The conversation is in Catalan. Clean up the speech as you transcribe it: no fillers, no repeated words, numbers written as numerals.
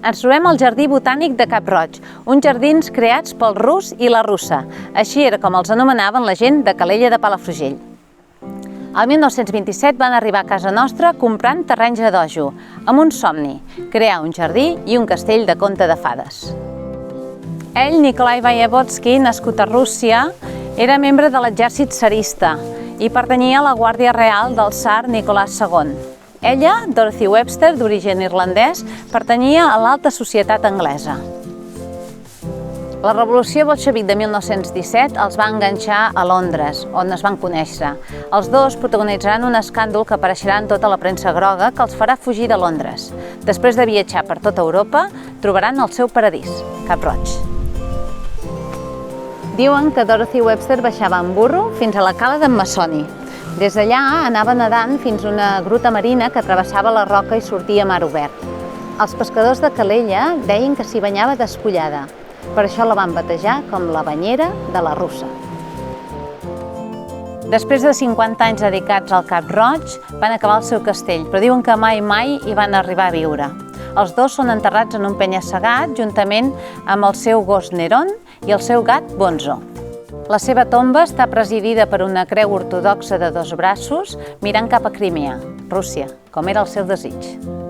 Ens trobem al Jardí Botànic de Cap-roig, uns jardins creats pel rus i la russa. Així era com els anomenaven la gent de Calella de Palafrugell. El 1927 van arribar a casa nostra comprant terrenys a dojo, amb un somni, crear un jardí i un castell de conte de fades. Ell, Nikolai Voyevodsky, nascut a Rússia, era membre de l'exèrcit tsarista i pertanyia a la Guàrdia Real del tsar Nicolás II. Ella, Dorothy Webster, d'origen irlandès, pertanyia a l'alta societat anglesa. La revolució bolxevic de 1917 els va enganxar a Londres, on es van conèixer. Els dos protagonitzaran un escàndol que apareixerà en tota la premsa groga que els farà fugir de Londres. Després de viatjar per tota Europa, trobaran el seu paradís, Cap-roig. Diuen que Dorothy Webster baixava en burro fins a la cala d'en Massoni. Des d'allà anava nedant fins a una gruta marina que travessava la roca i sortia a mar obert. Els pescadors de Calella deien que s'hi banyava despullada. Per això la van batejar com la banyera de la russa. Després de 50 anys dedicats al Cap-roig, van acabar el seu castell, però diuen que mai hi van arribar a viure. Els dos són enterrats en un penya-segat juntament amb el seu gos Neron i el seu gat Bonzo. La seva tomba està presidida per una creu ortodoxa de 2 braços mirant cap a Crimea, Rússia, com era el seu desig.